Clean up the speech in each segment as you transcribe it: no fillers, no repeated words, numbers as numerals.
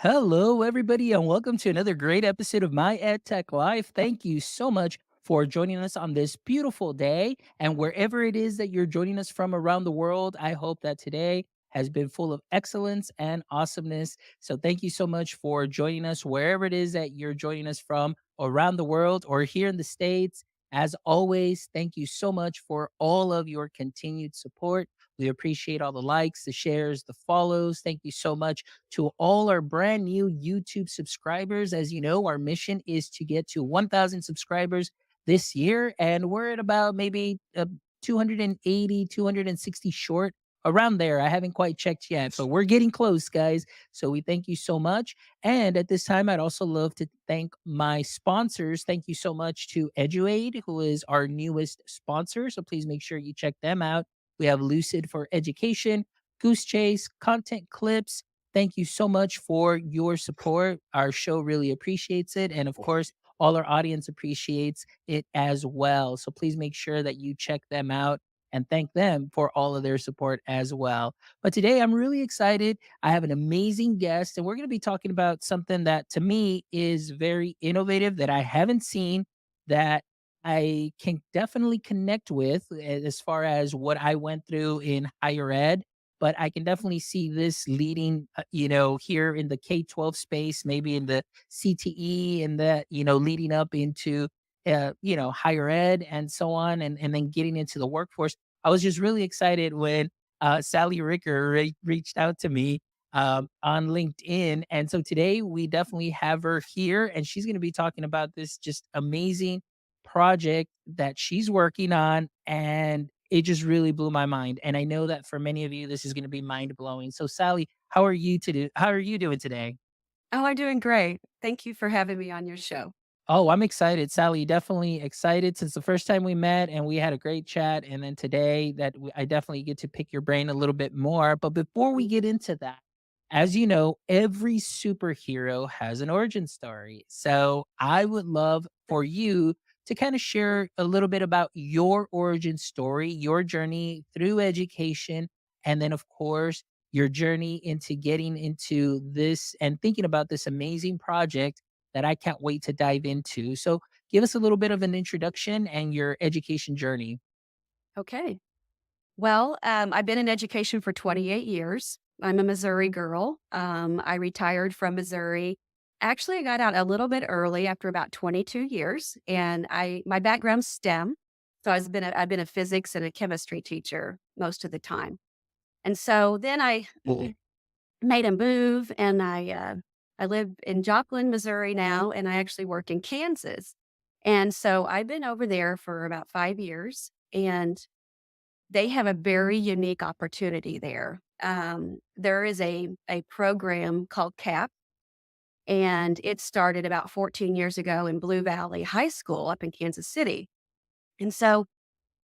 Hello, everybody, and welcome to another great episode of My EdTech Life. Thank you so much for joining us on this beautiful day. And wherever it is that you're joining us from around the world, I hope that today has been full of excellence and awesomeness. So, thank you so much for joining us wherever it is that you're joining us from around the world or here in the States. As always, thank you so much for all of your continued support. We appreciate all the likes, the shares, the follows. Thank you so much to all our brand new YouTube subscribers. As you know, our mission is to get to 1,000 subscribers this year, and we're at about maybe 280, 260 short around there. I haven't quite checked yet, but we're getting close, guys. So we thank you so much. And at this time, I'd also love to thank my sponsors. Thank you so much to EduAid, who is our newest sponsor. So please make sure you check them out. We have Lucid for education, Goose Chase, content clips. Thank you so much for your support. Our show really appreciates it. And of course, all our audience appreciates it as well. So please make sure that you check them out and thank them for all of their support as well. But today I'm really excited. I have an amazing guest, and we're going to be talking about something that to me is very innovative that I haven't seen, that I can definitely connect with as far as what I went through in higher ed, but I can definitely see this leading, here in the K-12 space, maybe in the CTE and that, leading up into, higher ed and so on, and then getting into the workforce. I was just really excited when Sally Ricker reached out to me on LinkedIn. And so today we definitely have her here, and she's going to be talking about this just amazing project that she's working on. And it just really blew my mind. And I know that for many of you, this is going to be mind blowing. So, Sally, how are you doing today? Oh, I'm doing great. Thank you for having me on your show. Oh, I'm excited, Sally. Definitely excited since the first time we met and we had a great chat. And then today I definitely get to pick your brain a little bit more. But before we Mm. get into that, as you know, every superhero has an origin story. So I would love for you to kind of share a little bit about your origin story, your journey through education, and then, of course, your journey into getting into this and thinking about this amazing project that I can't wait to dive into. So, give us a little bit of an introduction and your education journey. Okay. Well, I've been in education for 28 years. I'm a Missouri girl. I retired from Missouri. Actually, I got out a little bit early after about 22 years, and my background's STEM. So I've been a physics and a chemistry teacher most of the time. And so then I made a move, and I live in Joplin, Missouri now, and I actually work in Kansas. And so I've been over there for about 5 years, and they have a very unique opportunity there. There is a program called CAP, and it started about 14 years ago in Blue Valley High School up in Kansas City. And so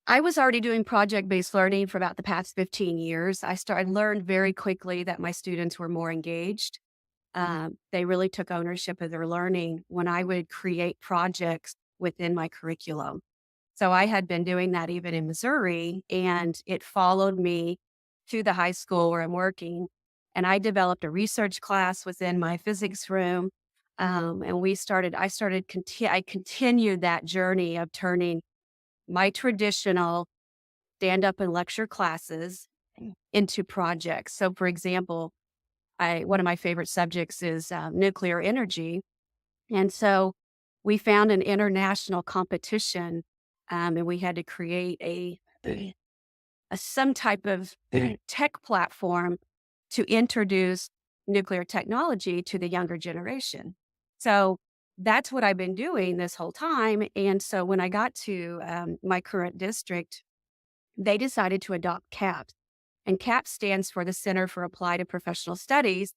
I was already doing project based learning for about the past 15 years. I learned very quickly that my students were more engaged. They really took ownership of their learning when I would create projects within my curriculum. So I had been doing that even in Missouri, and it followed me to the high school where I'm working. And I developed a research class within my physics room. And I continued that journey of turning my traditional stand up and lecture classes into projects. So, for example, one of my favorite subjects is nuclear energy. And so we found an international competition, and we had to create some type of tech platform to introduce nuclear technology to the younger generation. So that's what I've been doing this whole time. And so when I got to my current district, they decided to adopt CAPS. And CAPS stands for the Center for Applied and Professional Studies.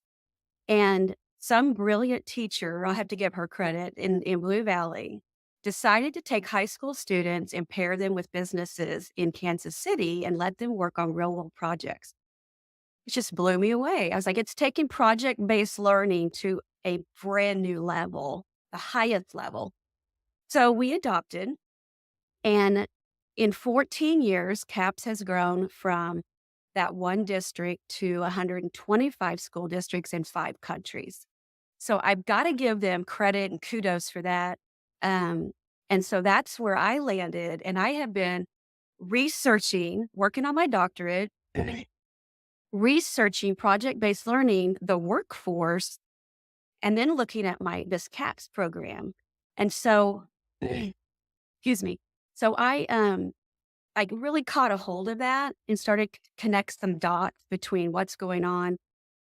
And some brilliant teacher, I'll have to give her credit, in Blue Valley, decided to take high school students and pair them with businesses in Kansas City and let them work on real world projects. It just blew me away. I was like, it's taking project based learning to a brand new level, the highest level. So we adopted, and in 14 years, CAPS has grown from that one district to 125 school districts in 5 countries. So I've got to give them credit and kudos for that. Um, and so that's where I landed. And I have been researching, working on my doctorate, researching project based learning, the workforce, and then looking at my this CAPS program. And so, excuse me. So I really caught a hold of that and started to connect some dots between what's going on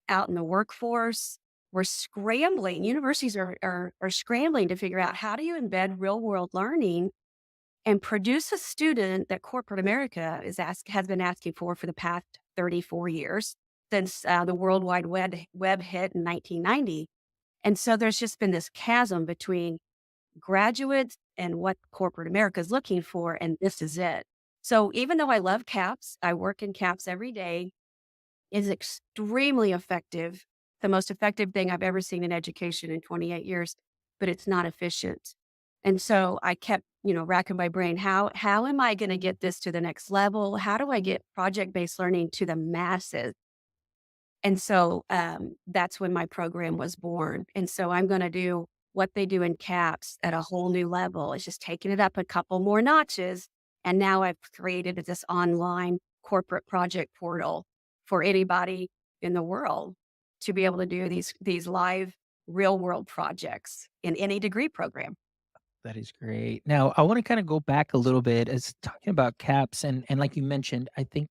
out in the workforce. We're scrambling. Universities are scrambling to figure out how do you embed real world learning and produce a student that corporate America has been asking for the past 34 years since the World Wide Web hit in 1990. And so there's just been this chasm between graduates and what corporate America is looking for, and this is it. So even though I love CAPS, I work in CAPS every day, is extremely effective, the most effective thing I've ever seen in education in 28 years, but it's not efficient. And so I kept, racking my brain. How am I going to get this to the next level? How do I get project-based learning to the masses? And so, that's when my program was born. And so I'm gonna do what they do in CAPS at a whole new level. It's just taking it up a couple more notches. And now I've created this online corporate project portal for anybody in the world to be able to do these live real world projects in any degree program. That is great. Now, I want to kind of go back a little bit as talking about caps and like you mentioned, I think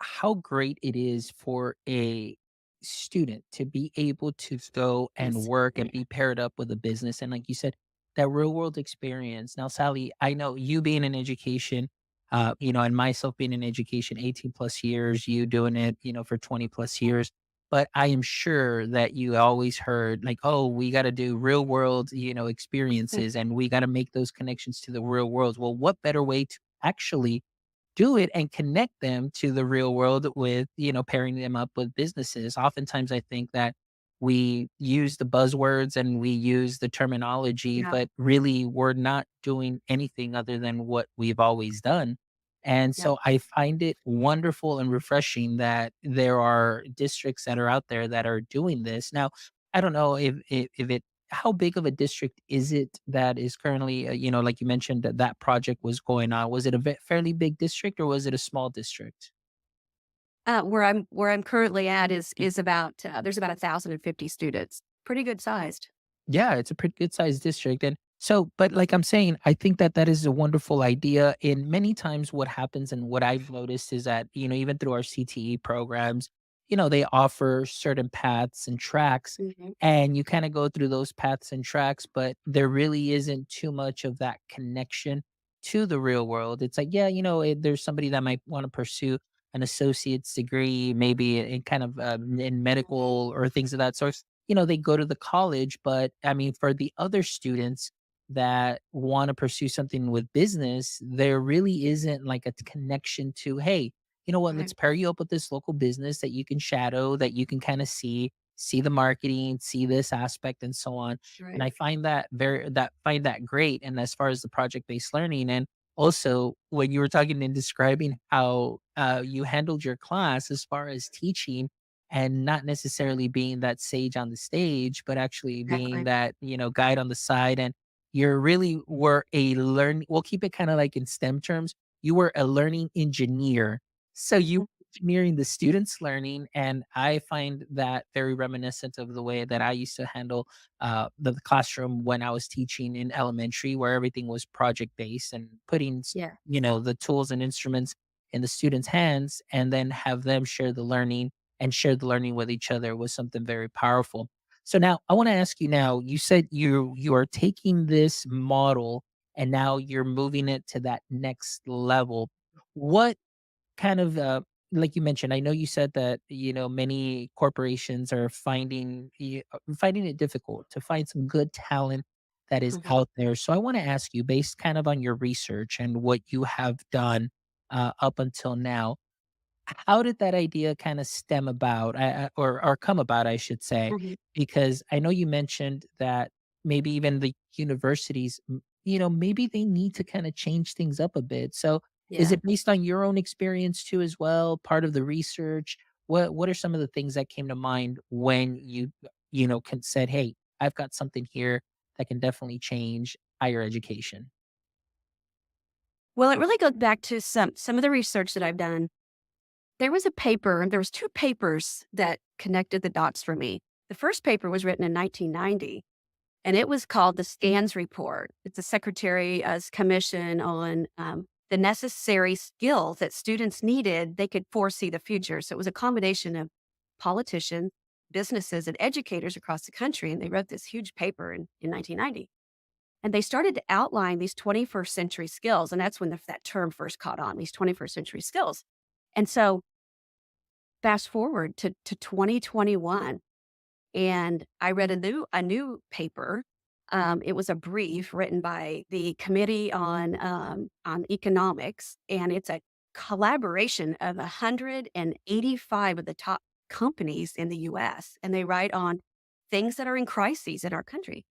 how great it is for a student to be able to go and Yes. work and be paired up with a business. And like you said, that real world experience. Now, Sally, I know you being in education, and myself being in education 18 plus years, you doing it, for 20 plus years. But I am sure that you always heard like, oh, we got to do real world, experiences and we got to make those connections to the real world. Well, what better way to actually do it and connect them to the real world with, pairing them up with businesses. Oftentimes, I think that we use the buzzwords and we use the terminology, Yeah. but really we're not doing anything other than what we've always done. And Yeah. so I find it wonderful and refreshing that there are districts that are out there that are doing this. Now, I don't know if it how big of a district is it that is currently, like you mentioned that that project was going on? Was it a fairly big district or was it a small district? Where I'm currently at is about there's about 1,050 students. Pretty good sized. Yeah, it's a pretty good sized district. And so, but like I'm saying, I think that that is a wonderful idea. And many times what happens and what I've noticed is that, even through our CTE programs, they offer certain paths and tracks Mhm. and you kind of go through those paths and tracks, but there really isn't too much of that connection to the real world. It's like, yeah, there's somebody that might want to pursue an associate's degree, maybe in kind of in medical or things of that sort. They go to the college, but I mean, for the other students that want to pursue something with business, there really isn't like a connection to, hey, you know what, let's Right. pair you up with this local business that you can shadow, that you can kind of see the marketing, see this aspect and so on. And Right. I find that find that great. And as far as the project based learning and also when you were talking and describing how you handled your class as far as teaching and not necessarily being that sage on the stage, but actually being Exactly. that, guide on the side. And you're really were a learn we'll keep it kind of like in STEM terms. You were a learning engineer. So you Mhm. were engineering the students' learning. And I find that very reminiscent of the way that I used to handle the classroom when I was teaching in elementary, where everything was project based and putting, Yeah. the tools and instruments in the students' hands and then have them share the learning and share the learning with each other was something very powerful. So now I want to ask you now, you said you are taking this model and now you're moving it to that next level. What kind of like you mentioned, I know you said that many corporations are finding it difficult to find some good talent that is Mhm. out there. So I want to ask you, based kind of on your research and what you have done up until now, how did that idea kinda stem about, or come about, I should say? Mhm. Because I know you mentioned that maybe even the universities, maybe they need to kinda change things up a bit. So, is Yeah. it based on your own experience too as well, part of the research? What are some of the things that came to mind when said, hey, I've got something here that can definitely change higher education? Well, it really goes back to some of the research that I've done. There was 2 papers that connected the dots for me. The first paper was written in 1990, and it was called the Scans Report. It's a Secretary's commission on, the necessary skills that students needed, they could foresee the future. So it was a combination of politicians, businesses, and educators across the country, and they wrote this huge paper in 1990. And they started to outline these 21st century skills, and that's when that term first caught on, these 21st century skills. And so fast forward to 2021, and I read a new paper. It was a brief written by the Committee on Economics, and it's a collaboration of 185 of the top companies in the U.S. And they write on things that are in crises in our country.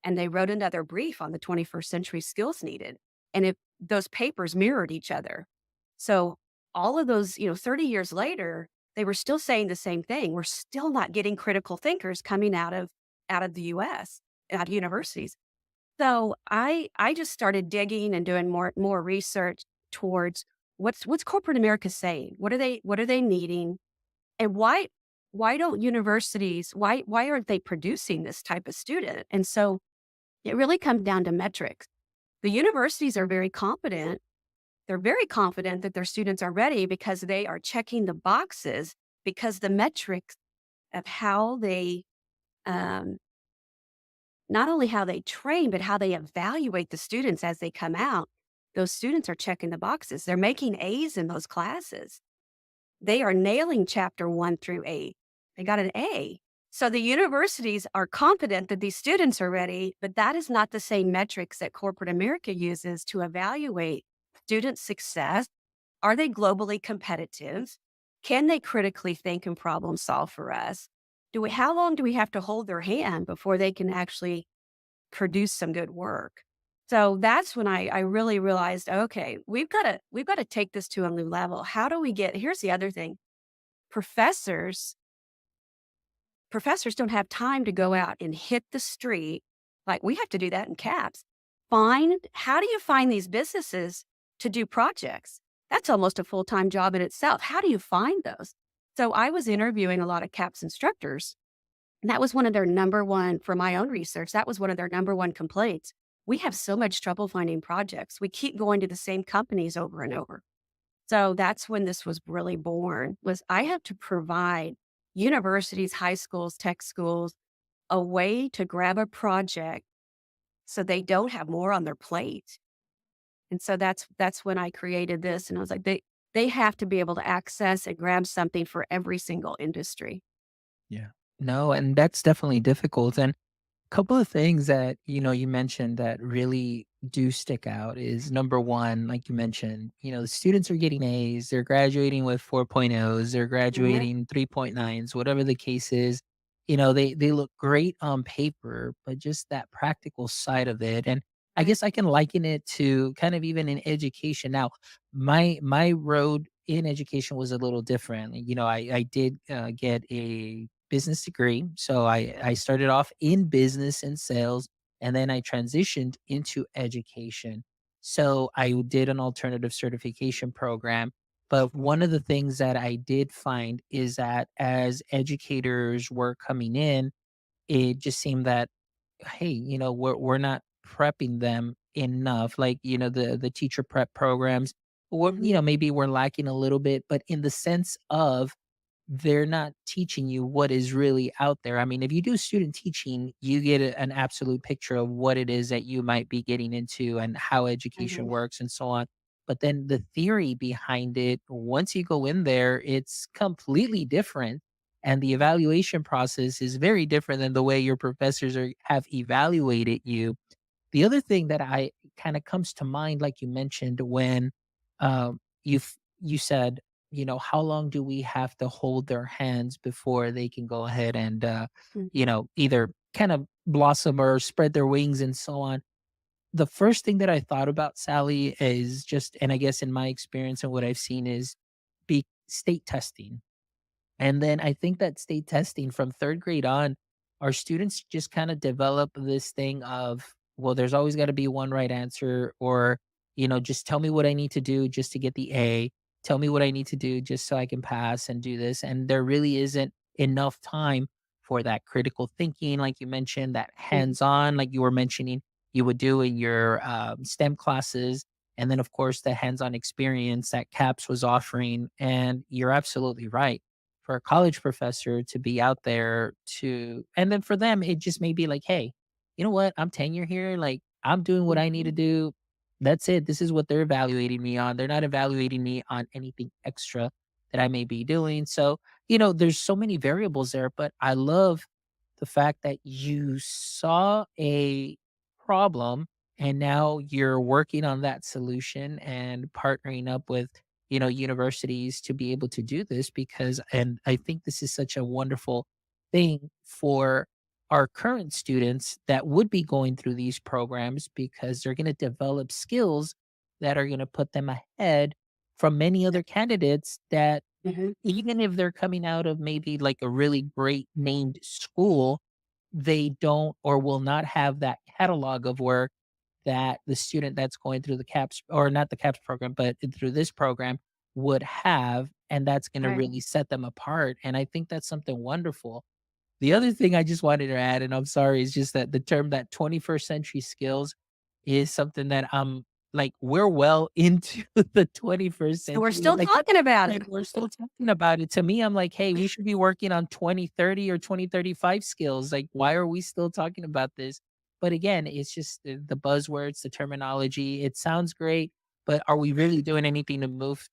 And they wrote another brief on the 21st century skills needed. And those papers mirrored each other. So all of those, 30 years later, they were still saying the same thing. We're still not getting critical thinkers coming out of the US, out of universities. So I just started digging and doing more research towards what's corporate America saying? What are they needing? And why don't universities, why aren't they producing this type of student? And so it really comes down to metrics. The universities are very confident. They're very confident that their students are ready because they are checking the boxes, because the metrics of how they, um, not only how they train, but how they evaluate the students as they come out, those students are checking the boxes. They're making A's in those classes. They are nailing chapter 1 through 8. They got an A. So the universities are confident that these students are ready, but that is not the same metrics that corporate America uses to evaluate student success. Are they globally competitive? Can they critically think and problem solve for us? How long do we have to hold their hand before they can actually produce some good work? So that's when I really realized, okay, we've got to take this to a new level. How do we here's the other thing. Professors professors don't have time to go out and hit the street like we have to do that in CAPS. How do you find these businesses to do projects? That's almost a full-time job in itself. How do you find those? So I was interviewing a lot of CAPS instructors, and that was one of their number one, for my own research, that was one of their number one complaints. We have so much trouble finding projects. We keep going to the same companies over and over. So that's when this was really born, was I have to provide universities, high schools, tech schools, a way to grab a project so they don't have more on their plate. And so that's when I created this, and I was like, they have to be able to access and grab something for every single industry. Yeah. No, and that's definitely difficult. And couple of things that, you mentioned that really do stick out is number one, like you mentioned, the students are getting A's, they're graduating with 4.0s, they're Mhm, graduating 3.9s, whatever the case is. They look great on paper, but just that practical side of it. And I right. guess I can liken it to kind of even in education. Now, my road in education was a little different. I did get a business degree. So I started off in business and sales, and then I transitioned into education. So I did an alternative certification program. But one of the things that I did find is that as educators were coming in, it just seemed that, hey, we're not prepping them enough. Like, the teacher prep programs, or, Mhm, maybe we're lacking a little bit, but in the sense of they're not teaching you what is really out there. I mean, if you do student teaching, you get an absolute picture of what it is that you might be getting into and how education mhm, works and so on. But then the theory behind it, once you go in there, it's completely different. And the mhm, evaluation process is very different than the way your professors have evaluated you. The other thing that I kind of comes to mind, like you mentioned, when you said, how long do we have to hold their hands before they can go ahead and, mhm, either kind of blossom or spread their wings and so on. The first thing that I thought about, Sally, is just, and I guess in my experience and what I've seen is be state testing. And then I think that state testing from third grade on, our students just kind of develop this thing of, well, there's always got to be one right answer, or, just tell me what I need to do just to get the A. Tell me what I need to do just so I can pass and do this. And there really isn't enough time for that critical thinking, like you mentioned, that Mhm. hands on, like you were mentioning, you would do in your STEM classes. And then, of course, the hands on experience that CAPS was offering. And you're absolutely right. For a college professor to be out there and then for them, it just may be like, hey, you know what? I'm tenure here. Like, I'm doing what I need to Mhm. do. That's it. This is what they're evaluating me on. They're not evaluating me on anything extra that I may be doing. So, there's so many variables there, but I love the fact that you saw a problem and now you're working on that solution and partnering up with, universities to be able to do this and I think this is such a wonderful thing for our current students that would be going through these programs because they're going to develop skills that are going to put them ahead from many other candidates that Mhm. even if they're coming out of maybe like a really great named school, they don't or will not have that catalog of work that the student that's going through the CAPS or not the CAPS program, but through this program would have. And that's going to Right. really set them apart. And I think that's something wonderful. The other thing I just wanted to add, and I'm sorry, is just that the term that 21st century skills is something that I'm like, we're well into the 21st And we're century. still talking about it. Like we're still talking about it. To me, I'm like, hey, we should be working on 2030 or 2035 skills. Like, why are we still talking about this? But again, it's just the buzzwords, the terminology. It sounds great, but are we really doing anything to move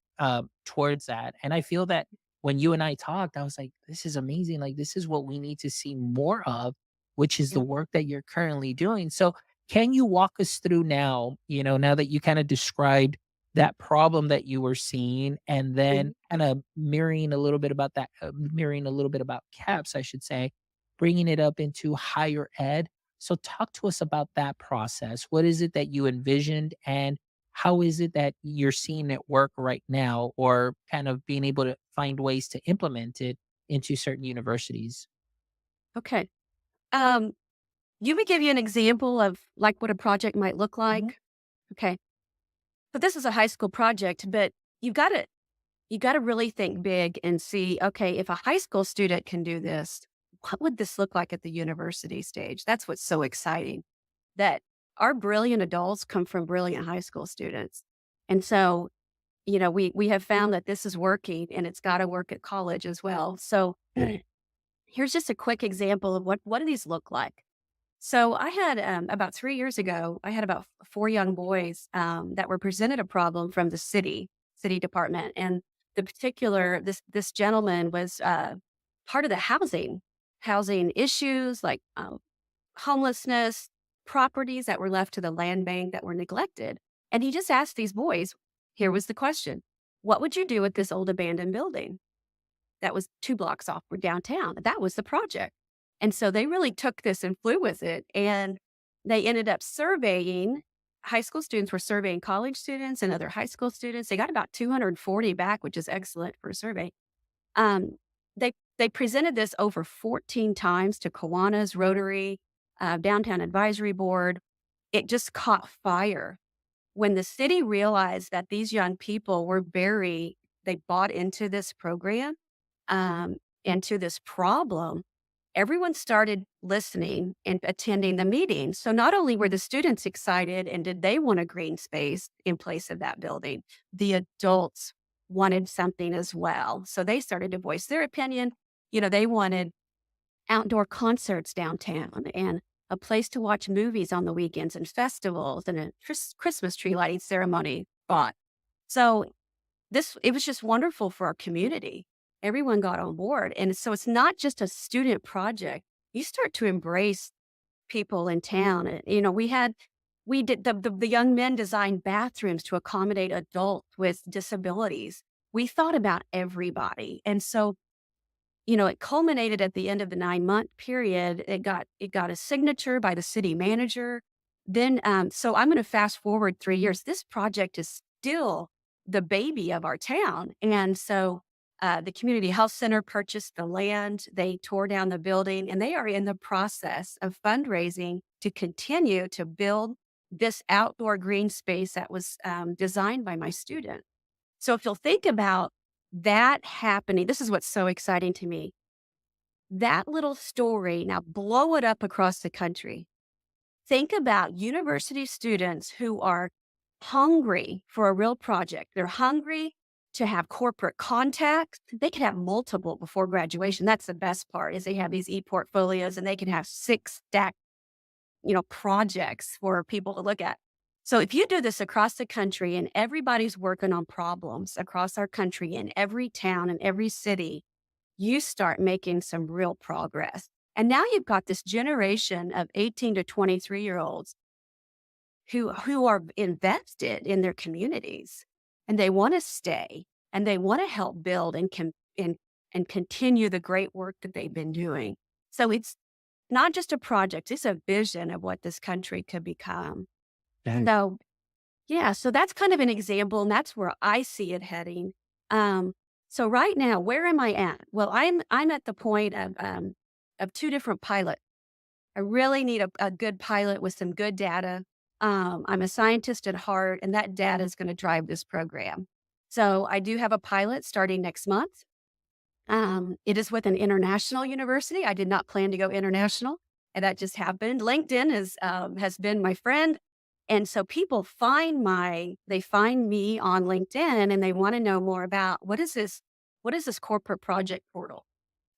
towards that? And I feel that when you and I talked, I was like, this is amazing. Like, this is what we need to see more of, which is the Yeah. work that you're currently doing. So, can you walk us through now, now that you kind of described that problem that you were seeing and then Mhm. kind of mirroring a little bit about CAPS, I should say, bringing it up into higher ed. So, talk to us about that process. What is it that you envisioned and how is it that you're seeing it work right now or kind of being able to find ways to implement it into certain universities? Okay. Um, you would give you an example of like what a project might look Mhm. like. Okay. So this is a high school project, but you've got to you got to really think big and see, okay, if a high school student can do this, what would this look like at the university stage? That's what's so exciting. That our brilliant adults come from brilliant high school students. And so, we have found that this is working and it's got to work at college as well. So here's just a quick example of what do these look like. So I had about 3 years ago, I had about four young boys that were presented a problem from the city department, and the particular this gentleman was part of the housing issues like homelessness, properties that were left to the land bank that were neglected, and he just asked these boys. Here was the question: what would you do with this old abandoned building? That was 2 blocks off for downtown. That was the project. And so they really took this and flew with it, and they ended up surveying high school students were surveying college students and other high school students. They got about 240 back, which is excellent for a survey. Um, they presented this over 14 times to Kiwanis, Rotary, Downtown Advisory Board. It just caught fire when the city realized that these young people were very they bought into this program, into this problem. Everyone started listening and attending the meeting. So not only were the students excited and did they want a green space in place of that building, the adults wanted something as well. So they started to voice their opinion. They wanted outdoor concerts downtown and a place to watch movies on the weekends and festivals and a Christmas tree lighting ceremony spot. So it was just wonderful for our community. Everyone got on board. And so it's not just a student project. You start to embrace people in town. And, we did the young men designed bathrooms to accommodate adults with disabilities. We thought about everybody. And so it culminated at the end of the 9-month period. It got a signature by the city manager. Then, so I'm going to fast forward 3 years. This project is still the baby of our town, and so The community health center purchased the land, they tore down the building, and they are in the process of fundraising to continue to build this outdoor green space that was designed by my student. So if you'll think about that happening, this is what's so exciting to me. That little story, now blow it up across the country. Think about university students who are hungry for a real project. They're hungry to have corporate contacts. They could have multiple before graduation. That's the best part is they have these e-portfolios and they can have 6 stacked, projects for people to look at. So if you do this across the country and everybody's working on problems across our country in every town and every city, you start making some real progress. And now you've got this generation of 18 to 23-year-olds who are invested in their communities and they want to stay and they want to help build and continue the great work that they've been doing. So it's not just a project, it's a vision of what this country could become. That So yeah, so that's kind of an example, and that's where I see it heading. Um, so right now, where am I at? Well, I'm at the point of 2 different pilots. I really need a good pilot with some good data. I'm a scientist at heart, and that data is going to drive this program. So I do have a pilot starting next month. It is with an international university. I did not plan to go international, and that just happened. LinkedIn has been my friend, and so people they find me on LinkedIn, and they want to know more about what is this corporate project portal.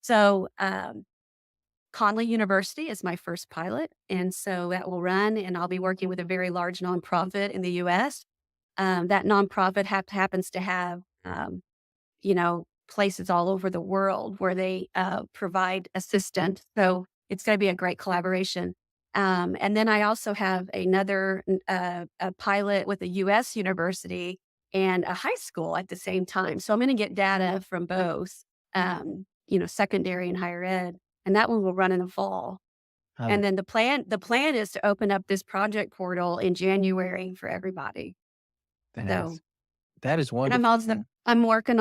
So Conley University is my first pilot, and so that will run, and I'll be working with a very large nonprofit in the U.S. That nonprofit happens to have places all over the world where they provide assistance. So it's going to be a great collaboration. And then I also have a pilot with a U.S. university and a high school at the same time. So I'm going to get data from both, secondary and higher ed, and that one will run in the fall. uh, And then the plan is to open up this project portal in January for everybody. that So is that is and wonderful. Yeah, I'm working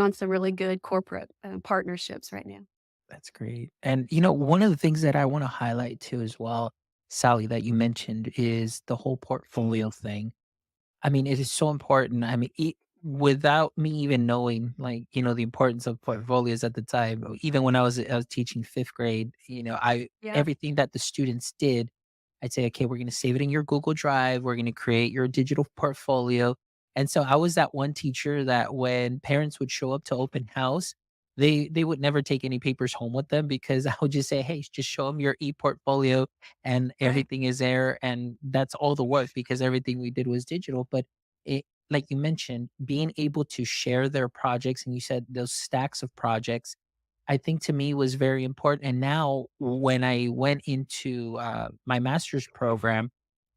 on some really good corporate, partnerships right now. that's great. And one of the things that I want to highlight too as well, Sally, that you mentioned is the whole portfolio thing. I mean, it is so important. I mean, without me even knowing, like, the importance of portfolios at the time, or even when I was teaching fifth grade, I Yeah. everything that the students did, I'd say, okay, we're going to save it in your Google Drive. We're going to create your digital portfolio. And so I was that one teacher that when parents would show up to open house, they would never take any papers home with them because I would just say, hey, just show them your e-portfolio and Right. everything is there, and that's all the work because everything we did was digital. But it, like you mentioned, being able to share their projects, and you said those stacks of projects, I think to me was very important. And now when I went into my master's program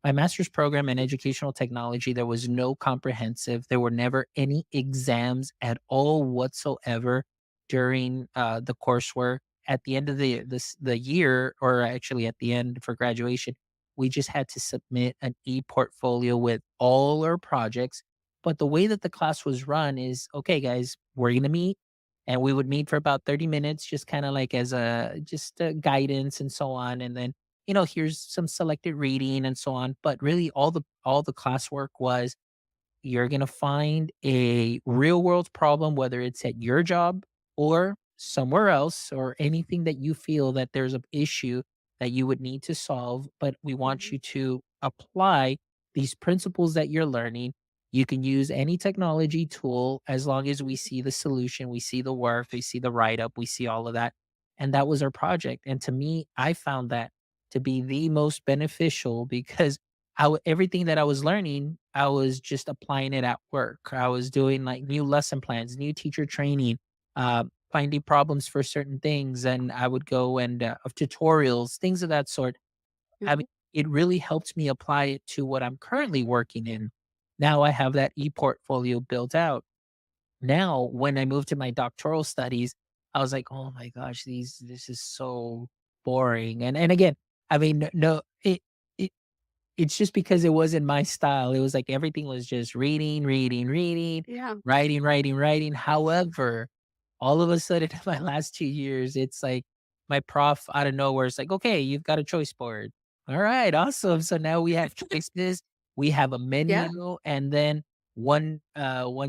in educational technology, there was no comprehensive. There were never any exams at all whatsoever during the coursework. At the end of the year, or actually at the end for graduation, we just had to submit an e-portfolio with all our projects. But the way that the class was run is, okay, guys, we're gonna meet, and we would meet for about 30 minutes, just kind of like as a just guidance and so on. And then, here's some selected reading and so on. But really all the classwork was, you're going to find a real world problem, whether it's at your job or somewhere else, or anything that you feel that there's an issue that you would need to solve. But we want Mhm. you to apply these principles that you're learning. You can use any technology tool as long as we see the solution, we see the work, we see the write up, we see all of that. And that was our project. And to me, I found that to be the most beneficial because everything that I was learning, I was just applying it at work. I was doing like new lesson plans, new teacher training, finding problems for certain things, and I would go and of tutorials, things of that sort. I mean, Mhm. it really helped me apply it to what I'm currently working in. Now I have that e-portfolio built out. Now, when I moved to my doctoral studies, I was like, oh my gosh, this is so boring. And again, I mean, no, it's just because it wasn't my style. It was like everything was just reading, reading, reading, Yeah. writing, writing, writing. However, all of a sudden in my last 2 years, it's like my prof out of nowhere is like, okay, you've got a choice board. All right, awesome. So now we have choices, we have a Yeah. menu, and then one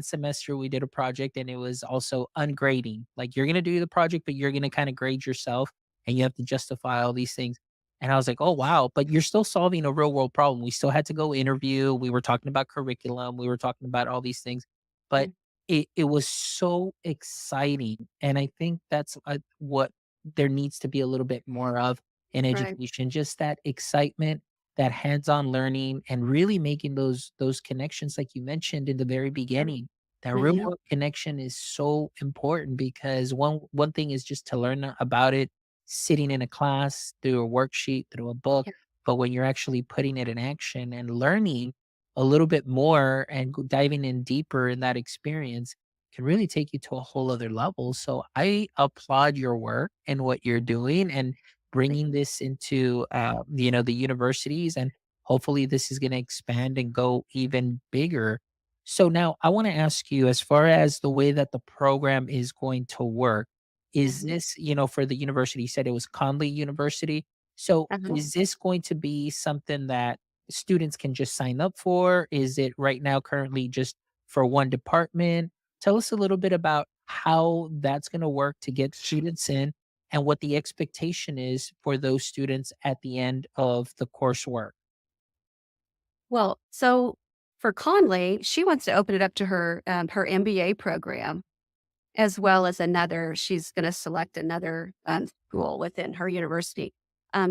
semester we did a project and it was also ungrading. Like you're gonna do the project, but you're gonna kind of grade yourself and you have to justify all these things. And I was like, oh wow, but you're still solving a real world problem. We still had to go interview. We were talking about curriculum, we were talking about all these things. But Mm, it was so exciting, and I think that's, what there needs to be a little bit more of in right. education, just that excitement, that hands-on learning, and really making those connections like you mentioned in the very Yeah. beginning. That real Yeah. world connection is so important because one thing is just to learn about it sitting in a class, through a worksheet, through a book, Yeah. but when you're actually putting it in action and learning a little bit more and diving in deeper in that experience can really take you to a whole other level. So I applaud your work and what you're doing and bringing this into the universities, and hopefully this is going to expand and go even bigger. So now I want to ask you, as far as the way that the program is going to work, Yeah. is this, for the university, you said it was Conley University. So Uh-huh. is this going to be something that students can just sign up for? Is it right now currently just for one department? Tell us a little bit about how that's going to work to get students in and what the expectation is for those students at the end of the coursework. Well, so for Conley, she wants to open it up to her MBA program, as well as another. She's going to select another school within her university.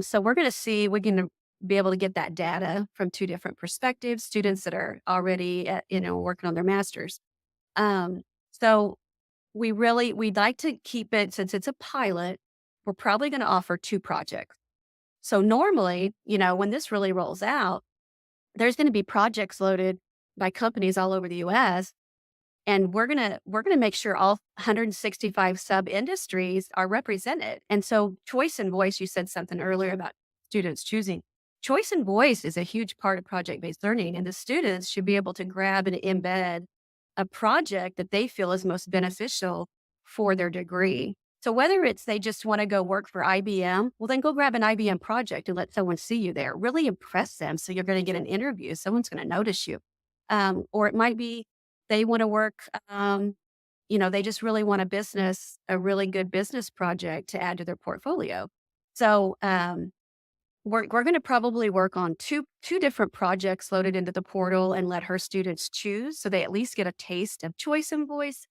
So we're going to see. We're going to be able to get that data from two different perspectives. Students that are already, working on their masters. Um, so we'd like to keep it, since it's a pilot. We're probably going to offer two projects. So normally, when this really rolls out, there's going to be projects loaded by companies all over the US, and we're gonna make sure all 165 sub industries are represented. And so choice and voice, you said something earlier about students choosing. Choice and voice is a huge part of project-based learning, and the students should be able to grab and embed a project that they feel is most beneficial for their degree. So whether it's they just want to go work for IBM, well, then go grab an IBM project and let someone see you there. Really impress them. So you're going to get an interview. Someone's going to notice you. Or it might be they want to work, they just really want a really good business project to add to their portfolio. So we're going to probably work on two different projects loaded into the portal and let her students choose, so they at least get a taste of choice and voice.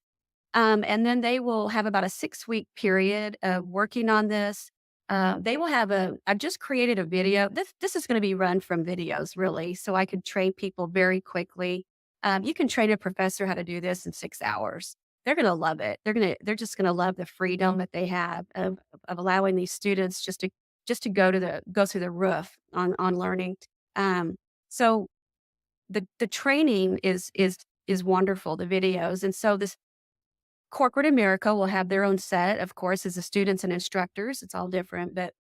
And then they will have about a 6-week period of working on this. They will have I've just created a video. This is going to be run from videos, really, so I could train people very quickly. You can train a professor how to do this in 6 hours. They're going to love it. They're just going to love the freedom that they have of allowing these students just to go through the roof on learning. So the training is wonderful, the videos. And so this corporate America will have their own set, of course, as the students and instructors. It's all different, but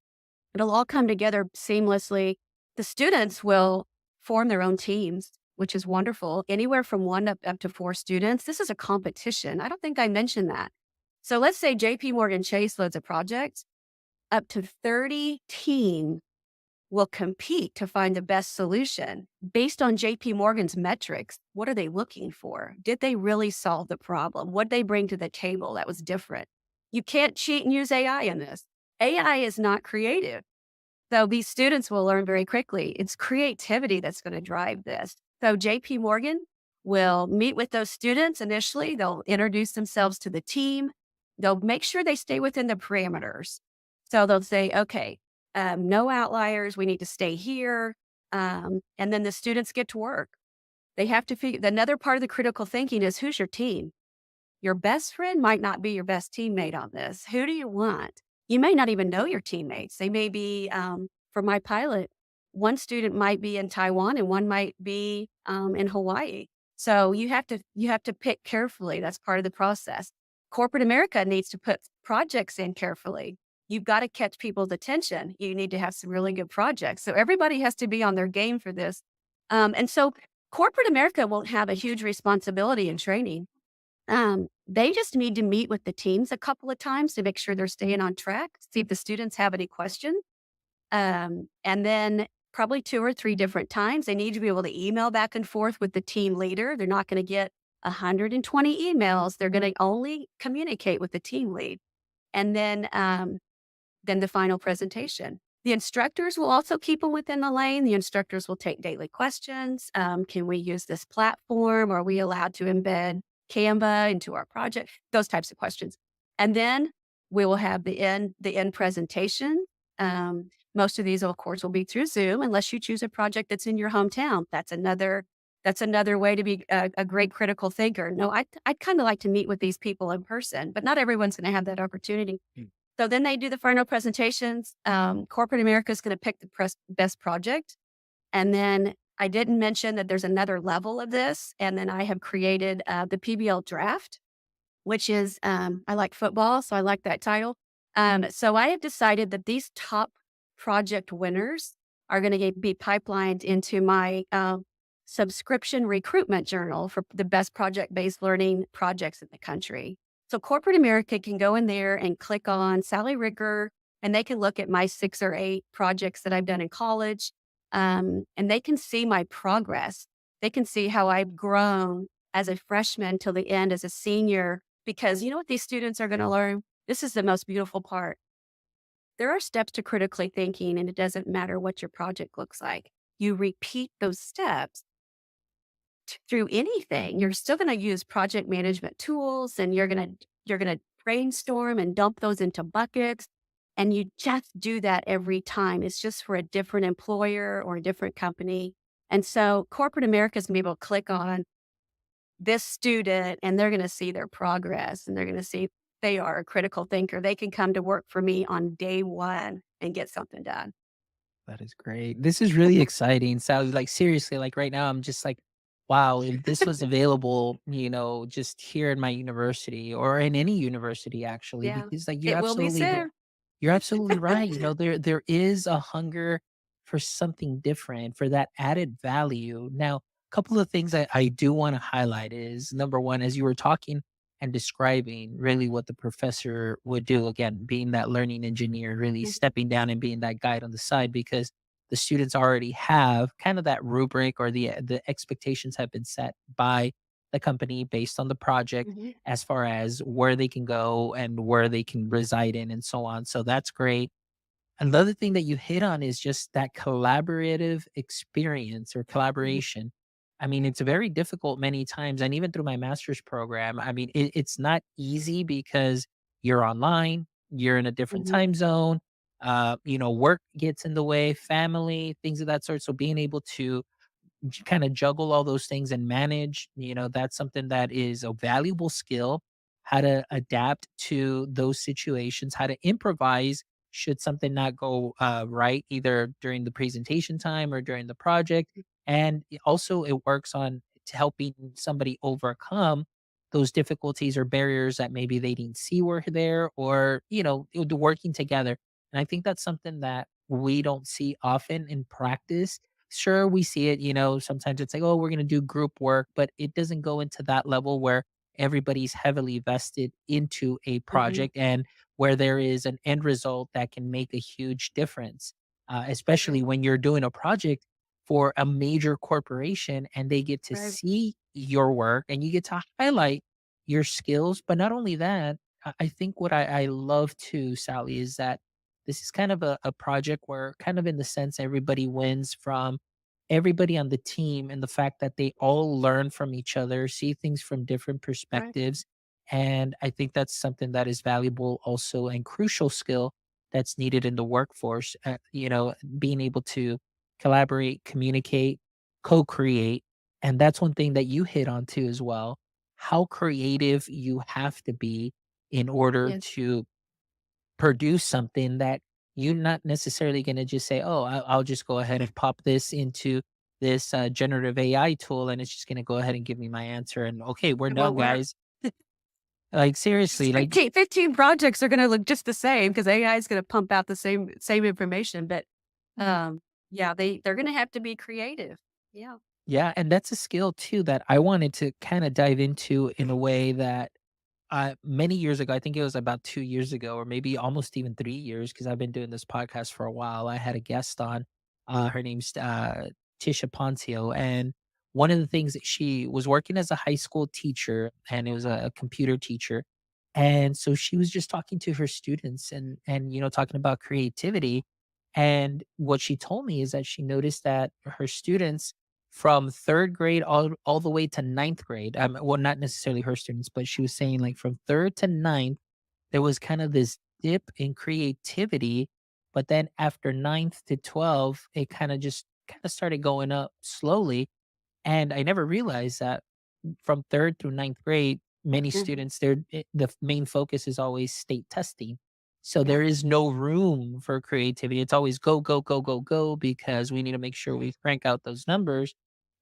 it'll all come together seamlessly. The students will form their own teams, which is wonderful. Anywhere from one up to four students. This is a competition. I don't think I mentioned that. So let's say JP Morgan Chase loads a project, up to 30 teams will compete to find the best solution based on JP Morgan's metrics. What are they looking for? Did they really solve the problem? What did they bring to the table that was different? You can't cheat and use AI in this. AI is not creative. So these students will learn very quickly. It's creativity that's going to drive this. So JP Morgan will meet with those students initially. They'll introduce themselves to the team. They'll make sure they stay within the parameters. So they'll say, okay, no outliers. We need to stay here. And then the students get to work. They have to figure, another part of the critical thinking is, who's your team? Your best friend might not be your best teammate on this. Who do you want? You may not even know your teammates. They may be, for my pilot, one student might be in Taiwan and one might be in Hawaii. So you have to pick carefully. That's part of the process. Corporate America needs to put projects in carefully. You've got to catch people's attention. You need to have some really good projects. So everybody has to be on their game for this. And so corporate America won't have a huge responsibility in training. They just need to meet with the teams a couple of times to make sure they're staying on track, see if the students have any questions. And then probably 2 or 3 different times, they need to be able to email back and forth with the team leader. They're not gonna get 120 emails. They're gonna only communicate with the team lead. And then the final presentation. The instructors will also keep them within the lane. The instructors will take daily questions. Can we use this platform? Are we allowed to embed Canva into our project? Those types of questions. And then we will have the end presentation. Most of these, of course, will be through Zoom, unless you choose a project that's in your hometown. That's another way to be a great critical thinker. No, I'd kind of like to meet with these people in person, but not everyone's going to have that opportunity. So then they do the final presentations. Corporate America is going to pick the best project. And then I didn't mention that there's another level of this. And then I have created the PBL draft, which is, I like football, so I like that title. So I have decided that these top project winners are going to be pipelined into my subscription recruitment journal for the best project based learning projects in the country. So corporate America can go in there and click on Sally Ricker, and they can look at my 6 or 8 projects that I've done in college, and they can see my progress. They can see how I've grown as a freshman till the end as a senior, because you know what these students are going to learn? This is the most beautiful part. There are steps to critically thinking, and it doesn't matter what your project looks like. You repeat those steps through anything. You're still going to use project management tools, and you're going to brainstorm and dump those into buckets, and you just do that every time. It's just for a different employer or a different company. And so corporate America is going to be able to click on this student, and they're going to see their progress, and they're going to see they are a critical thinker. They can come to work for me on day 1 and get something done. That is great. This is really exciting. So, like, seriously, like right now, I'm just like, wow, if this was available, just here in my university or in any university, actually, Yeah. because like It will be soon. you're absolutely right. There is a hunger for something different, for that added value. Now, a couple of things I do want to highlight is number one, as you were talking and describing really what the professor would do, again, being that learning engineer, really Mhm, stepping down and being that guide on the side, because the students already have kind of that rubric, or the expectations have been set by the company based on the project mhm, as far as where they can go and where they can reside in and so on. So that's great. Another thing that you hit on is just that collaborative experience or mhm, collaboration. I mean, it's very difficult many times. And even through my master's program, I mean, it's not easy because you're online, you're in a different mhm. time zone, work gets in the way, family, things of that sort. So being able to kind of juggle all those things and manage, that's something that is a valuable skill. How to adapt to those situations, how to improvise should something not go right, either during the presentation time or during the project. And also, it works on to helping somebody overcome those difficulties or barriers that maybe they didn't see were there, or the working together. And I think that's something that we don't see often in practice. Sure, we see it, sometimes it's like, oh, we're going to do group work, but it doesn't go into that level where everybody's heavily vested into a Mhm. project, and where there is an end result that can make a huge difference, especially Right, when you're doing a project for a major corporation and they get to right. see your work and you get to highlight your skills. But not only that, I think what I love too, Sally, is that this is kind of a project where, kind of in the sense, everybody wins from everybody on the team, and the fact that they all learn from each other, see things from different Right. perspectives. And I think that's something that is valuable also, and crucial skill that's needed in the workforce. Being able to collaborate, communicate, co create. And that's one thing that you hit on too, as well. How creative you have to be in order Yes. to produce something that you're not necessarily going to just say, "Oh, I'll just go ahead and pop this into this generative AI tool, and it's just going to go ahead and give me my answer." And okay, we're It done, won't work. guys. Like seriously, like 15 projects are gonna look just the same because AI is gonna pump out the same information, but, yeah, they're gonna have to be creative. Yeah. yeah, and that's a skill too that I wanted to kind of dive into in a way that many years ago, I think it was about 2 years ago, or maybe almost even 3 years, because I've been doing this podcast for a while. I had a guest on. Her name's Tisha Poncio, and one of the things that she was working as a high school teacher, and it was a computer teacher, and so she was just talking to her students and talking about creativity. And what she told me is that she noticed that her students from 3rd grade all the way to ninth grade, well, not necessarily her students, but she was saying, like, from 3rd to ninth, there was kind of this dip in creativity, but then after ninth to 12, it kinda started going up slowly, and I never realized that from 3rd through ninth grade, many Mhm. students, the main focus is always state testing. So Yeah. there is no room for creativity. It's always go, go, go, go, go, because we need to make sure we crank out those numbers.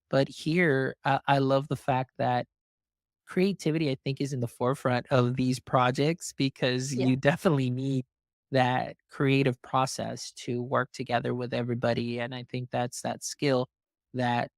But here, I love the fact that creativity, I think, is in the forefront of these projects, because Yeah. you definitely need that creative process to work together with everybody. And I think that's that skill that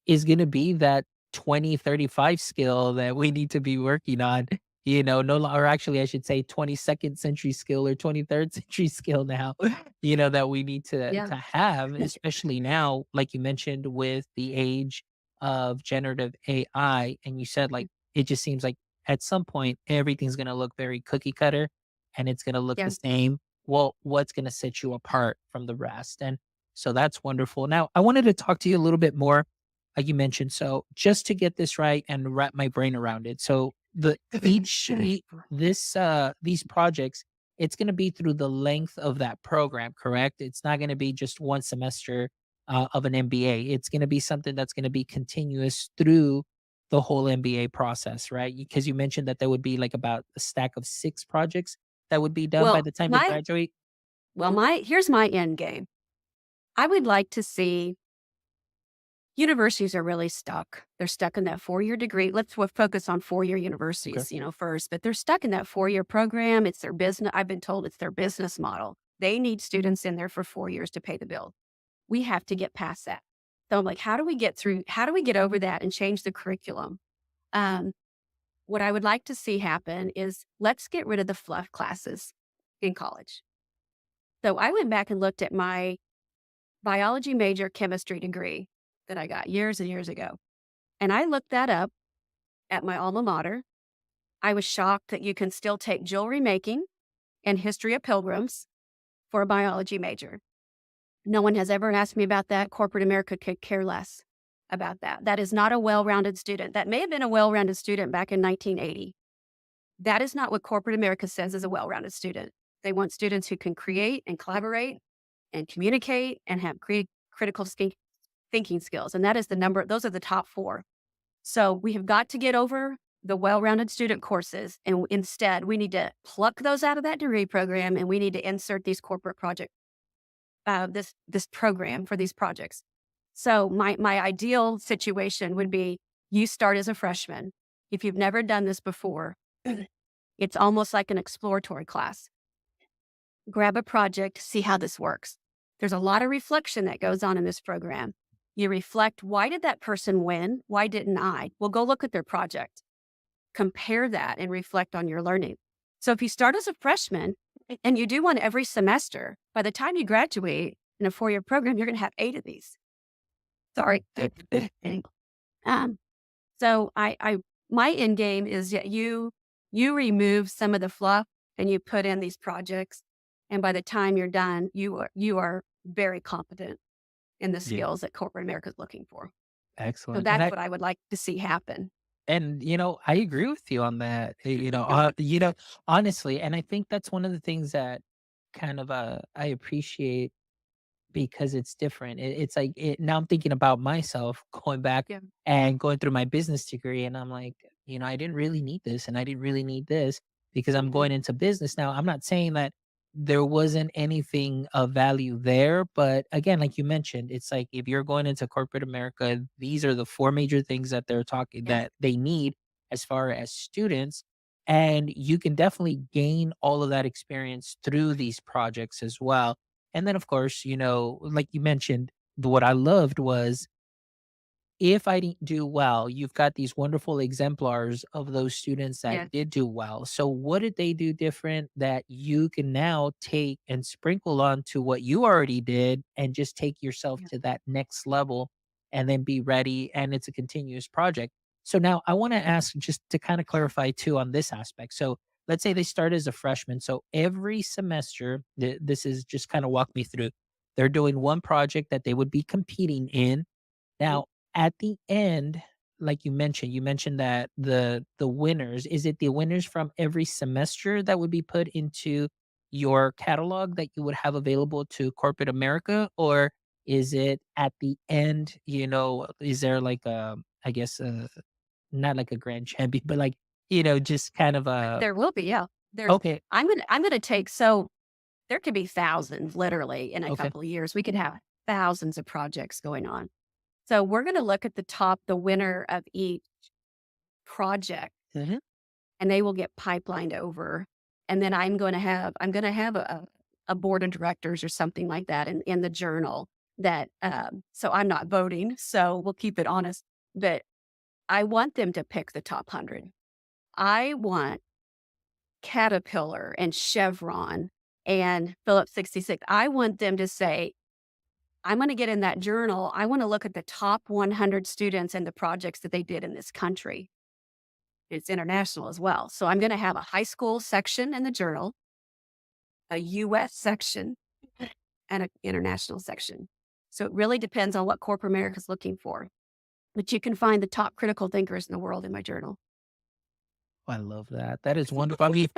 is gonna be that 2035 skill that we need to be working on, no lo or actually, I should say 22nd century skill or 23rd century skill now, that we need to Yeah. have, especially now, like you mentioned, with the age of generative AI, and you said, like, it just seems like at some point, everything's gonna look very cookie cutter, and it's gonna look the Yeah. same. Well, what's gonna set you apart from the rest? And so that's wonderful. Now, I wanted to talk to you a little bit more, like you mentioned. So just to get this right and wrap my brain around it. So these projects, it's going to be through the length of that program, correct? It's not going to be just one semester of an MBA. It's going to be something that's going to be continuous through the whole MBA process, right? Because you mentioned that there would be like about a stack of 6 projects that would be done by Well, the time they my graduate. my here's my end game. I would like to see universities are really stuck. They're stuck in that 4-year degree. Focus on 4-year Okay. universities, first, but they're stuck in that 4-year program. It's their business. I've been told it's their business model. They need students in there for 4 years to pay the bill. We have to get past that. So I'm like, how do we get over that and change the curriculum? Um, what I would like to see happen is let's get rid of the fluff classes in college. So I went back and looked at my biology major chemistry degree that I got years and years ago. And I looked that up at my alma mater. I was shocked that you can still take jewelry making and history of pilgrims for a biology major. No one has ever asked me about that. Corporate America could care less about that. That is not a well rounded student. That may have been a well rounded student back in 1980. That is not what corporate America says is a well rounded student. They want students who can create and collaborate and communicate and have critical thinking skills. And that is those are the top four. So we have got to get over the well-rounded student courses. And instead, we need to pluck those out of that degree program and we need to insert these corporate this program for these projects. So my ideal situation would be you start as a freshman. If you've never done this before, it's almost like an exploratory class. Grab a project, see how this works. There's a lot of reflection that goes on in this program. You reflect, why did that person win? Why didn't I? Well, go look at their project, compare that, and reflect on your learning. So if you start as a freshman and you do one every semester, by the time you graduate in a 4-year program, you're going to have 8 of these. Sorry. um, so my end game is that you remove some of the fluff and you put in these projects, and by the time you're done, you are very competent in the Yeah. skills that corporate America is looking for. So Excellent. that's what I would like to see happen. I agree with you on that. Yeah. Honestly, and I think that's one of the things that I appreciate, because it's different. It's like now I'm thinking about myself going back Yeah. and going through my business degree, and I'm like, I didn't really need this, and I didn't really need this, because I'm Mhm. going into business now. I'm not saying that there wasn't anything of value there, but again, like you mentioned, it's like if you're going into corporate America, these are the 4 major things that they're talking Yeah. that they need as far as students. And you can definitely gain all of that experience through these projects as well. And then, of course, like you mentioned, what I loved was if I didn't do well, you've got these wonderful exemplars of those students Yeah. that did do well. So what did they do different that you can now take and sprinkle on to what you already did and just take yourself Yeah. to that next level and then be ready, and it's a continuous project. So now I want to ask, just to kind of clarify too on this aspect. So let's say they start as a freshman. So every semester, this is just kind of walk me through. They're doing one project that they would be competing in. Mhm. Now, at the end, like you mentioned that the winners, is it the winners from every semester that would be put into your catalog that you would have available to corporate America? Or is it at the end, is there like a, I guess, not like a grand champion, but like, just kind of a, There will be, yeah. There's okay, I'm gonna take so there could be thousands literally in a okay. couple of years. We could have thousands of projects going on. So we're gonna look at the winner of each project, Mhm. and they will get pipelined over. And then I'm gonna have a board of directors or something like that in the journal that so I'm not voting, so we'll keep it honest. But I want them to pick the top 100. I want Caterpillar and Chevron and Phillips 66. I want them to say, I'm going to get in that journal. I want to look at the top 100 students and the projects that they did in this country. It's international as well. So I'm going to have a high school section in the journal, a US section, and an international section. So it really depends on what corporate America is looking for. But you can find the top critical thinkers in the world in my journal. I love that. That is wonderful. I mean,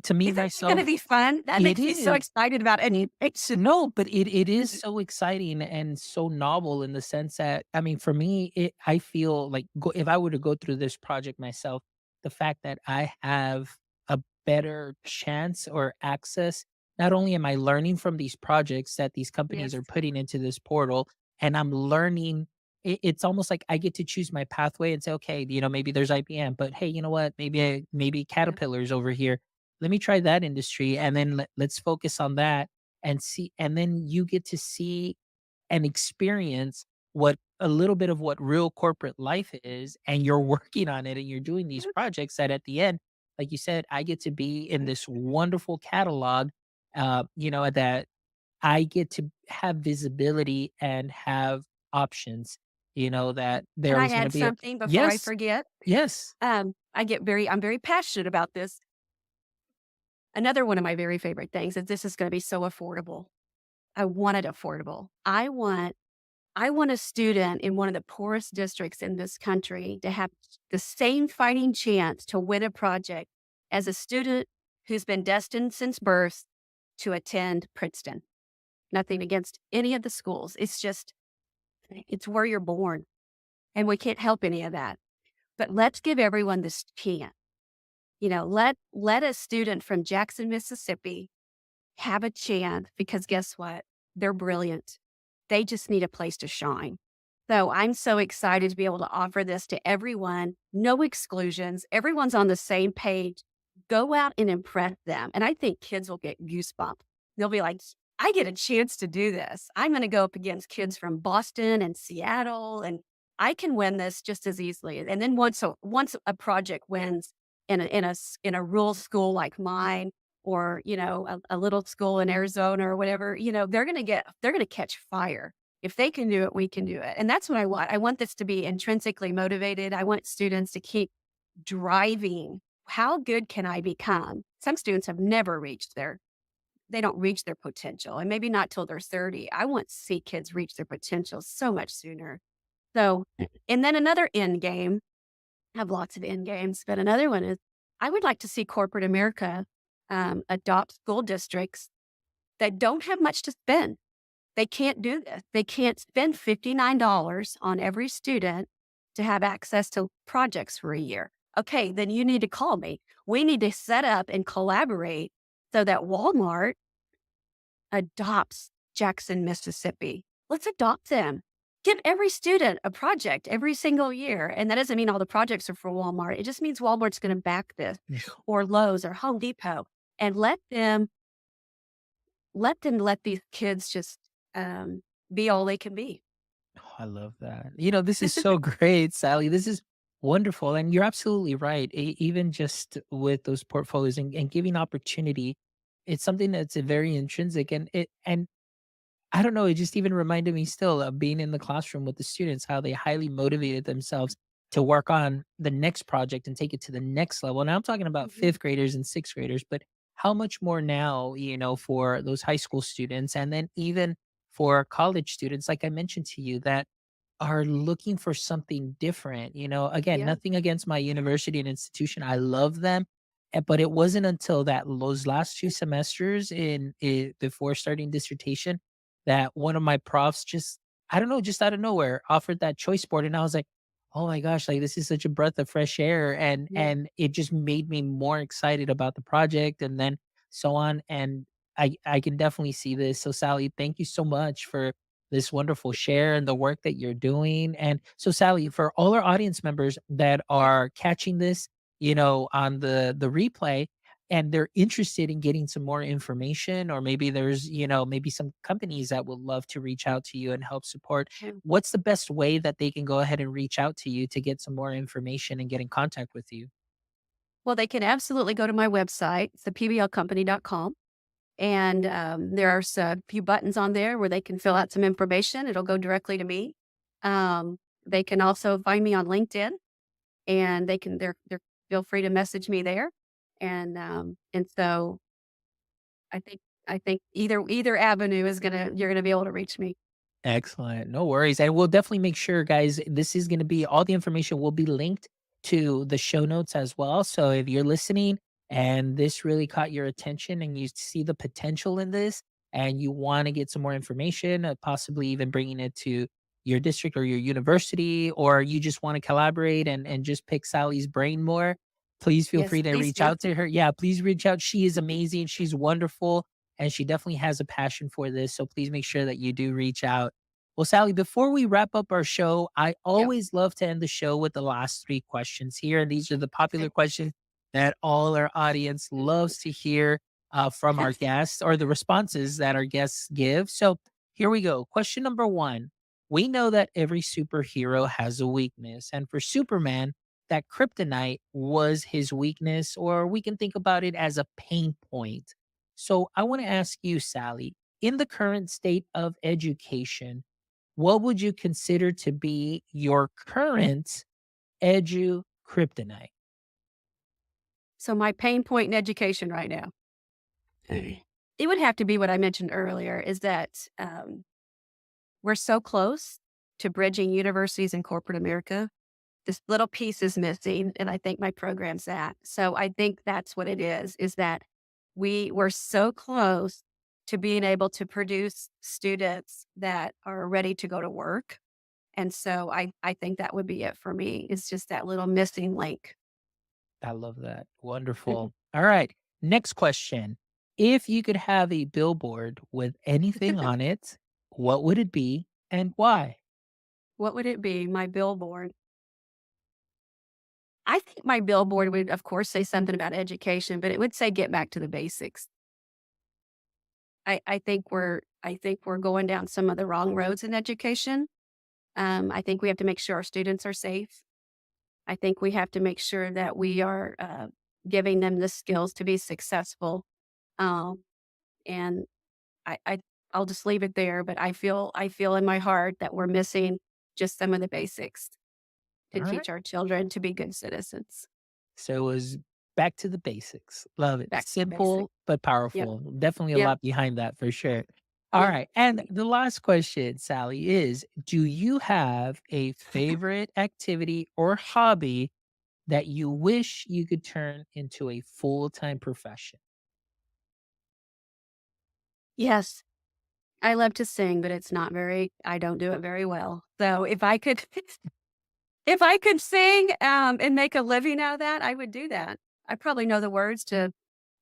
to me Isn't that going to myself, be fun? That it makes me so is. excited about education. No, but it is so exciting and so novel in the sense that, I mean, for me, I feel like, if I were to go through this project myself, the fact that I have a better chance or access, not only am I learning from these projects that these companies Yes. are putting into this portal, and I'm learning, it's almost like I get to choose my pathway and say, okay, maybe there's IBM, but hey, you know what? Maybe Yeah. Caterpillar's over here. Let me try that industry, and then let's focus on that and see, and then you get to see and experience what a little bit of what real corporate life is, and you're working on it and you're doing these projects that at the end, like you said, I get to be in this wonderful catalog, that I get to have visibility and have options, that Can I there's going to add be a, something before I yes, forget? yes. I'm very passionate about this. Another one of my very favorite things is this is going to be so affordable. I want it affordable. I want a student in one of the poorest districts in this country to have the same fighting chance to win a project as a student who's been destined since birth to attend Princeton. Nothing against any of the schools. It's just it's where you're born, and we can't help any of that. But let's give everyone this chance. Let a student from Jackson, Mississippi have a chance because guess what? They're brilliant. They just need a place to shine. So I'm so excited to be able to offer this to everyone. No exclusions. Everyone's on the same page. Go out and impress them. And I think kids will get goosebumps. They'll be like, I get a chance to do this. I'm going to go up against kids from Boston and Seattle, and I can win this just as easily. And then once a project wins in a rural school like mine, or a little school in Arizona or whatever, they're gonna catch fire. If they can do it, we can do it. And that's what I want. I want this to be intrinsically motivated. I want students to keep driving. How good can I become? Some students have never reached they don't reach their potential, and maybe not till they're 30. I want to see kids reach their potential so much sooner. So, and then another end game, I have lots of end games, but another one is I would like to see corporate America adopt school districts that don't have much to spend. They can't do this. They can't spend $59 on every student to have access to projects for a year. Okay, then you need to call me. We need to set up and collaborate so that Walmart adopts Jackson, Mississippi. Let's adopt them. Give every student a project every single year. And that doesn't mean all the projects are for Walmart. It just means Walmart's going to back this, Mm. or Lowe's or Home Depot, and let these kids just be all they can be. Oh, I love that. This is so great, Sally. This is wonderful. And you're absolutely right. Even just with those portfolios and giving opportunity, it's something that's very intrinsic. And I don't know, it just even reminded me still of being in the classroom with the students, how they highly motivated themselves to work on the next project and take it to the next level. Now I'm talking about Mhm. fifth graders and sixth graders, but how much more now, for those high school students and then even for college students, like I mentioned to you, that are looking for something different, again, Yeah. nothing against my university and institution. I love them. But it wasn't until that those last 2 semesters before starting dissertation that one of my profs just, I don't know, just out of nowhere offered that choice board. And I was like, oh my gosh, like this is such a breath of fresh air. And Yeah. and it just made me more excited about the project and then so on. And I can definitely see this. So Sally, thank you so much for this wonderful share and the work that you're doing. And so, Sally, for all our audience members that Yeah. are catching this, on the replay, and they're interested in getting some more information, or maybe there's, maybe some companies that would love to reach out to you and help support. Yeah. What's the best way that they can go ahead and reach out to you to get some more information and get in contact with you? Well, they can absolutely go to my website. It's thepblcompany.com. And there are a few buttons on there where they can fill out some information. It'll go directly to me. They can also find me on LinkedIn, and they're feel free to message me there. And so I think either avenue is gonna you're gonna be able to reach me. Excellent. No worries. And we'll definitely make sure, guys, this is going to be all the information will be linked to the show notes as well. So if you're listening and this really caught your attention and you see the potential in this and you want to get some more information, possibly even bringing it to your district or your university, or you just want to collaborate and just pick Sally's brain more, please feel Yes, free to please reach do. out to her. Yeah, please reach out. She is amazing. She's wonderful and she definitely has a passion for this. So please make sure that you do reach out. Well, Sally, before we wrap up our show, I Yeah. always love to end the show with the last 3 questions here. And these are the popular Okay. questions that all our audience loves to hear from our guests or the responses that our guests give. So here we go. Question number one. We know that every superhero has a weakness. And for Superman, that kryptonite was his weakness, or we can think about it as a pain point. So I want to ask you, Sally, in the current state of education, what would you consider to be your current kryptonite? So my pain point in education right now, it would have to be what I mentioned earlier, is that we're so close to bridging universities and corporate America. This little piece is missing, and I think my program's that. So I think that's what it is that we were so close to being able to produce students that are ready to go to work. And so I think that would be it for me. It's just that little missing link. I love that. Mhm. Wonderful. All right. Next question. If you could have a billboard with anything on it, what would it be and why? What would it be? My billboard. I think my billboard would, of course, say something about education, but it would say get back to the basics. I think we're going down some of the wrong roads in education. I think we have to make sure our students are safe. I think we have to make sure that we are giving them the skills to be successful. Um, and I I'll just leave it there. But I feel in my heart that we're missing just some of the basics to All right. teach our children to be good citizens. So it was back to the basics. Love it. Back to the basics. Simple but Yep. powerful. Definitely a Yep. lot behind that for sure. All Yep. right. And the last question, Sally, is do you have a favorite activity or hobby that you wish you could turn into a full-time profession? Yes. I love to sing, but I don't do it very well. So if I could if I could sing, and make a living out of that, I would do that. I probably know the words to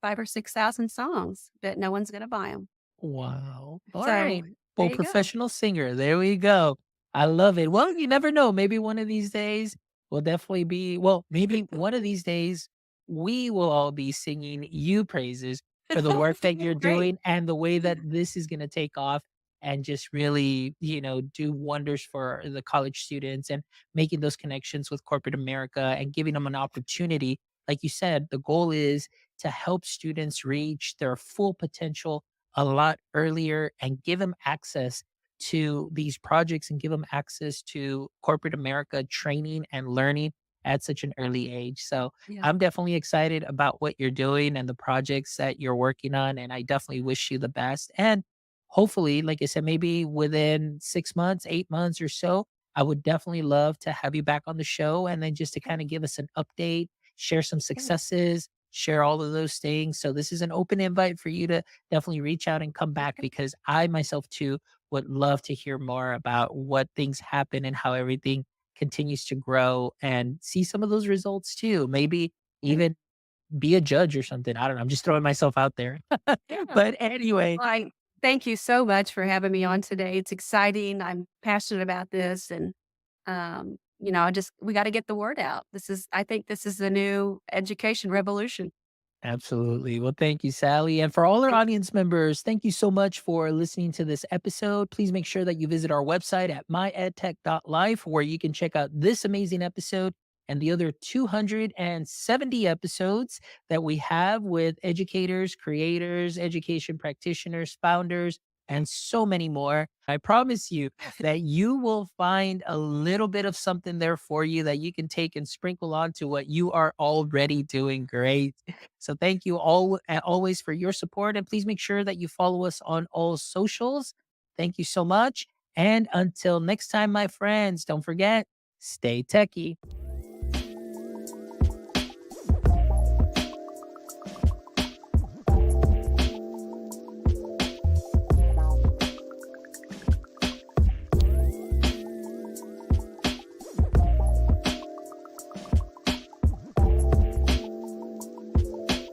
5 or 6,000 songs, but no one's gonna buy them. Wow. All So, right. there Well, you go. professional singer. There we go. I love it. Well, you never know. Maybe one of these days will definitely be, well, maybe one of these days we will all be singing you praises for the work that you're Great. doing and the way that this is going to take off. and just really, do wonders for the college students and making those connections with corporate America and giving them an opportunity. Like you said, the goal is to help students reach their full potential a lot earlier and give them access to these projects and give them access to corporate America training and learning at such an early age. So Yeah. I'm definitely excited about what you're doing and the projects that you're working on. And I definitely wish you the best. And hopefully, like I said, maybe within 6 months, 8 months or so, I would definitely love to have you back on the show and then just to kind of give us an update, share some Okay. successes, share all of those things. So this is an open invite for you to definitely reach out and come back Okay. because I myself too would love to hear more about what things happen and how everything continues to grow and see some of those results too. Maybe Okay. even be a judge or something. I don't know. I'm just throwing myself out there. Yeah. But anyway, Well, I thank you so much for having me on today. It's exciting. I'm passionate about this and I just we got to get the word out. I think this is the new education revolution. absolutely. Well, thank you, Sally. And for all our Thank audience members, thank you so much for listening to this episode. Please make sure that you visit our website at myedtech.life, where you can check out this amazing episode and the other 270 episodes that we have with educators, creators, education practitioners, founders, and so many more. I promise you that you will find a little bit of something there for you that you can take and sprinkle onto what you are already doing great. So thank you all always for your support, and please make sure that you follow us on all socials. Thank you so much. And until next time, my friends, don't forget, stay techie.